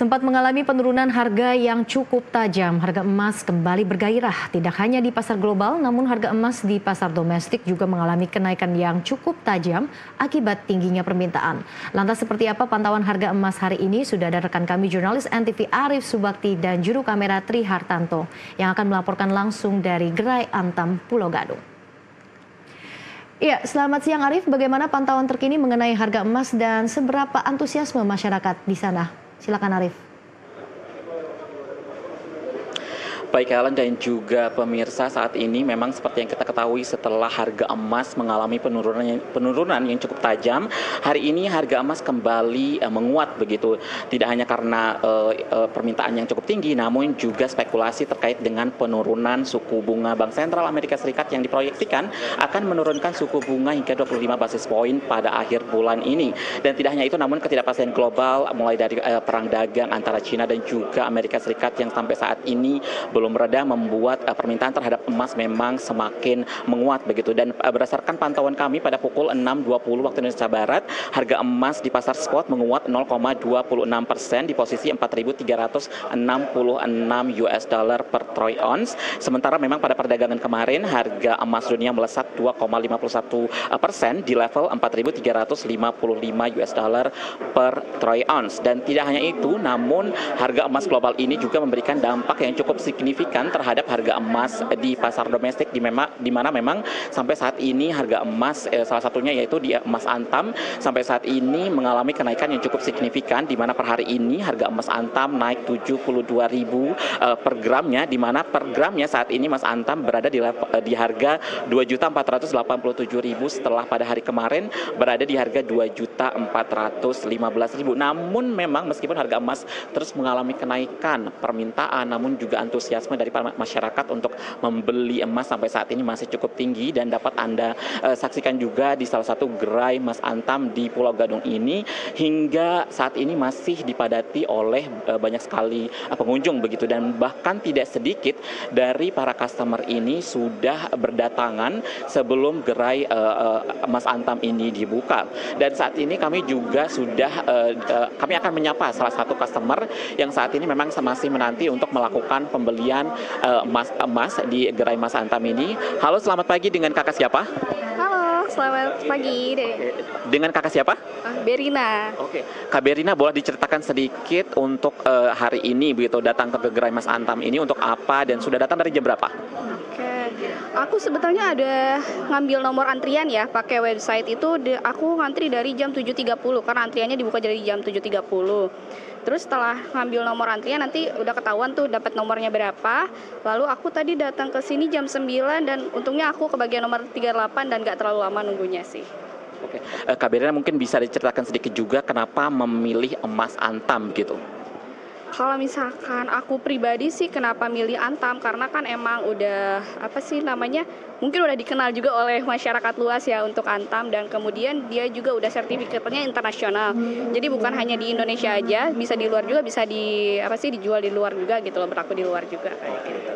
Sempat mengalami penurunan harga yang cukup tajam, harga emas kembali bergairah. Tidak hanya di pasar global, namun harga emas di pasar domestik juga mengalami kenaikan yang cukup tajam akibat tingginya permintaan. Lantas seperti apa pantauan harga emas hari ini? Sudah ada rekan kami jurnalis NTV Arif Subakti dan juru kamera Tri Hartanto yang akan melaporkan langsung dari Gerai Antam, Pulau Gadung. Ya, selamat siang Arif. Bagaimana pantauan terkini mengenai harga emas dan seberapa antusiasme masyarakat di sana? Silakan Arif. Baik Helen dan juga pemirsa, saat ini memang seperti yang kita ketahui setelah harga emas mengalami penurunan yang cukup tajam, hari ini harga emas kembali menguat begitu. Tidak hanya karena permintaan yang cukup tinggi, namun juga spekulasi terkait dengan penurunan suku bunga Bank Sentral Amerika Serikat yang diproyeksikan akan menurunkan suku bunga hingga 25 basis poin pada akhir bulan ini. Dan tidak hanya itu, namun ketidakpastian global mulai dari perang dagang antara China dan juga Amerika Serikat yang sampai saat ini belum reda membuat permintaan terhadap emas memang semakin menguat begitu. Dan berdasarkan pantauan kami pada pukul 6.20 waktu Indonesia Barat, harga emas di pasar spot menguat 0,26% di posisi 4.366 US dollar per troy ounce. Sementara memang pada perdagangan kemarin harga emas dunia melesat 2,51% di level 4.355 US dollar per troy ounce. Dan tidak hanya itu, namun harga emas global ini juga memberikan dampak yang cukup signifikan terhadap harga emas di pasar domestik, di mana memang sampai saat ini harga emas salah satunya yaitu di emas antam sampai saat ini mengalami kenaikan yang cukup signifikan, di mana per hari ini harga emas antam naik 72.000 per gramnya, di mana per gramnya saat ini emas antam berada di harga 2.487.000 setelah pada hari kemarin berada di harga 2.415.000. Namun memang meskipun harga emas terus mengalami kenaikan permintaan, namun juga antusiasme dari masyarakat untuk membeli emas sampai saat ini masih cukup tinggi. Dan dapat Anda saksikan juga di salah satu gerai emas antam di Pulau Gadung ini, hingga saat ini masih dipadati oleh banyak sekali pengunjung begitu. Dan bahkan tidak sedikit dari para customer ini sudah berdatangan sebelum gerai emas antam ini dibuka. Dan saat ini kami juga kami akan menyapa salah satu customer yang saat ini memang masih menanti untuk melakukan pembelian emas di gerai emas antam ini. Halo, selamat pagi, dengan kakak siapa? Halo, selamat pagi. Dengan kakak siapa? Berina. Oke, Kak Berina, boleh diceritakan sedikit untuk hari ini begitu datang ke gerai emas antam ini untuk apa dan sudah datang dari jam berapa? Oke, aku sebetulnya ada ngambil nomor antrian ya, pakai website itu. Aku ngantri dari jam 7.30 karena antriannya dibuka dari jam 7.30. Terus setelah ngambil nomor antrian nanti udah ketahuan tuh dapat nomornya berapa. Lalu aku tadi datang ke sini jam 9 dan untungnya aku kebagian nomor 38 dan gak terlalu lama nunggunya sih. Oke, Kak Berina mungkin bisa diceritakan sedikit juga kenapa memilih emas antam gitu? Kalau misalkan aku pribadi sih kenapa milih antam, karena kan emang udah mungkin udah dikenal juga oleh masyarakat luas ya untuk antam, dan kemudian dia juga udah sertifikatnya internasional. Jadi bukan hanya di Indonesia aja, bisa di luar juga, bisa dijual di luar juga gitu loh, berlaku di luar juga kayak gitu.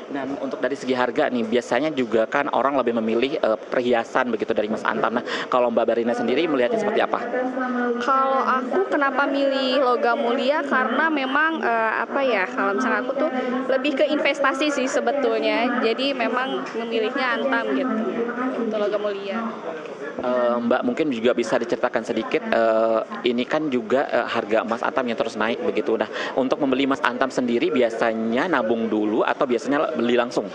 Dan untuk dari segi harga nih, biasanya juga kan orang lebih memilih perhiasan begitu dari emas antam. Nah, kalau Mbak Berina sendiri melihatnya seperti apa? Kalau aku kenapa milih logam mulia, karena memang kalau misalnya aku tuh lebih ke investasi sih sebetulnya. Jadi memang memilihnya antam gitu, untuk logam mulia. Mbak mungkin juga bisa diceritakan sedikit, ini kan juga harga emas antam yang terus naik begitu. Nah, untuk membeli emas antam sendiri biasanya nabung dulu atau biasanya beli langsung?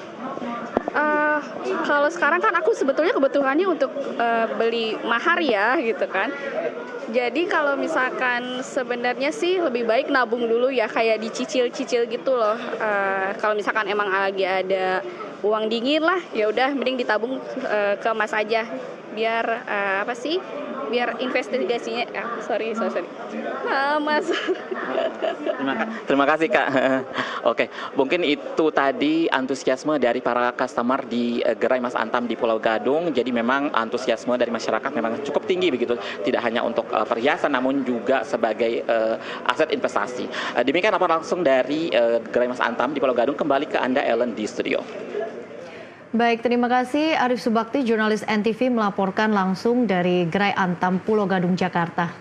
Kalau sekarang kan aku sebetulnya kebutuhannya untuk beli mahar ya gitu kan. Jadi kalau misalkan sebenarnya sih lebih baik nabung dulu ya, kayak dicicil-cicil gitu loh. Kalau misalkan emang lagi ada uang dingin lah, ya udah mending ditabung ke emas aja. Biar biar investigasinya Mas. Terima kasih Kak. Oke, mungkin itu tadi antusiasme dari para customer di gerai emas antam di Pulau Gadung. Jadi memang antusiasme dari masyarakat memang cukup tinggi begitu, tidak hanya untuk perhiasan namun juga sebagai aset investasi. Demikian laporan langsung dari gerai emas antam di Pulau Gadung. Kembali ke Anda Ellen di studio. Baik, terima kasih Arif Subakti, jurnalis NTV melaporkan langsung dari Gerai Antam, Pulau Gadung, Jakarta.